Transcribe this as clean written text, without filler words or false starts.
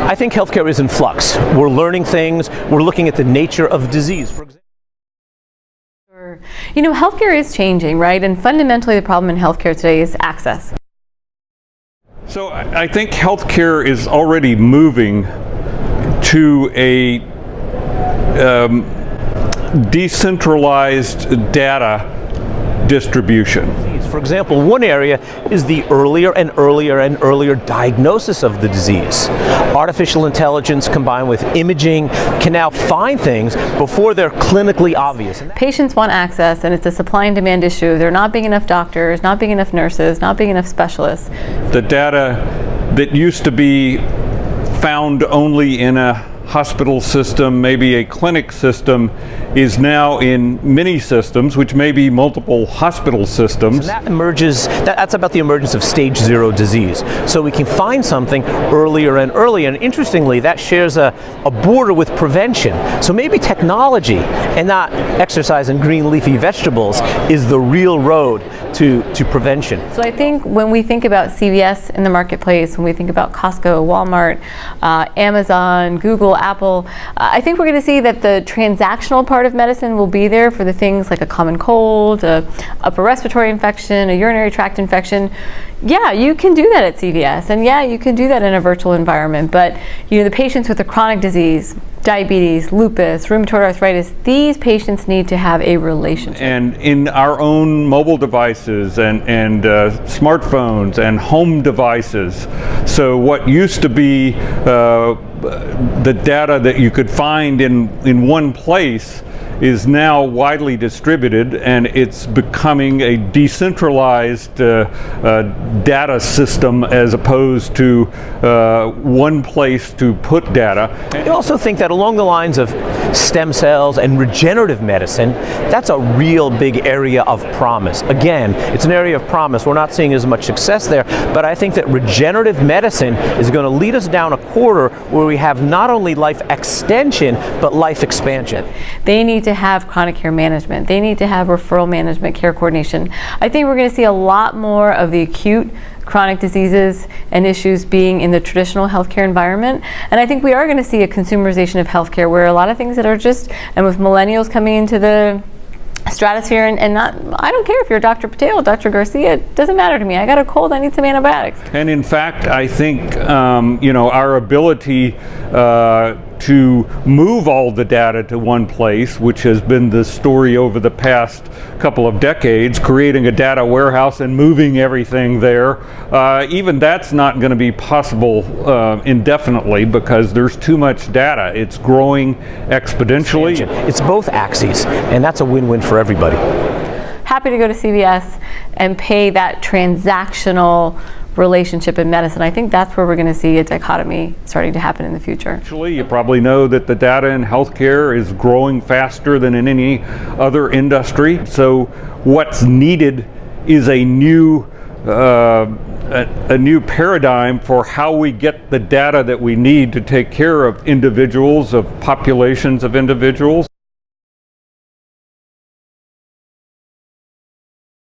I think healthcare is in flux. We're learning things. We're looking at the nature of disease, for example. You know, healthcare is changing, right? And fundamentally the problem in healthcare today is access. So I think healthcare is already moving to a decentralized data distribution. For example, one area is the earlier and earlier diagnosis of the disease. Artificial intelligence combined with imaging can now find things before they're clinically obvious. Patients want access, and it's a supply and demand issue. There are not being enough doctors, not being enough nurses, not being enough specialists. The data that used to be found only in a hospital system, maybe a clinic system, is now in many systems, which may be multiple hospital systems. So that's about the emergence of stage 0 disease. So we can find something earlier and earlier, and interestingly, that shares a border with prevention. So maybe technology and not exercise and green leafy vegetables is the real road to prevention. So I think when we think about CVS in the marketplace, when we think about Costco, Walmart, Amazon, Google, Apple, I think we're going to see that the transactional part of medicine will be there for the things like a common cold, a upper respiratory infection, a urinary tract infection. Yeah, you can do that at CVS, and yeah, you can do that in a virtual environment, but you know, the patients with a chronic disease, diabetes, lupus, rheumatoid arthritis, these patients need to have a relationship. And in our own mobile devices and smartphones and home devices. So what used to be the data that you could find in one place is now widely distributed, and it's becoming a decentralized data system as opposed to one place to put data. I also think that along the lines of stem cells and regenerative medicine, that's a real big area of promise. Again, it's an area of promise. We're not seeing as much success there, but I think that regenerative medicine is going to lead us down a corridor where we have not only life extension, but life expansion. They need to have chronic care management. They need to have referral management, care coordination. I think we're going to see a lot more of the acute chronic diseases and issues being in the traditional healthcare environment. And I think we are going to see a consumerization of healthcare where a lot of things that are just, and with millennials coming into the stratosphere and not, I don't care if you're Dr. Patel, Dr. Garcia, it doesn't matter to me. I got a cold, I need some antibiotics. And in fact, I think our ability to move all the data to one place, which has been the story over the past couple of decades, creating a data warehouse and moving everything there, even that's not going to be possible indefinitely because there's too much data. It's growing exponentially. It's both axes, and that's a win-win for everybody. Happy to go to CVS and pay that transactional relationship in medicine. I think that's where we're going to see a dichotomy starting to happen in the future. Actually, you probably know that the data in healthcare is growing faster than in any other industry. So what's needed is a new paradigm for how we get the data that we need to take care of individuals, of populations of individuals.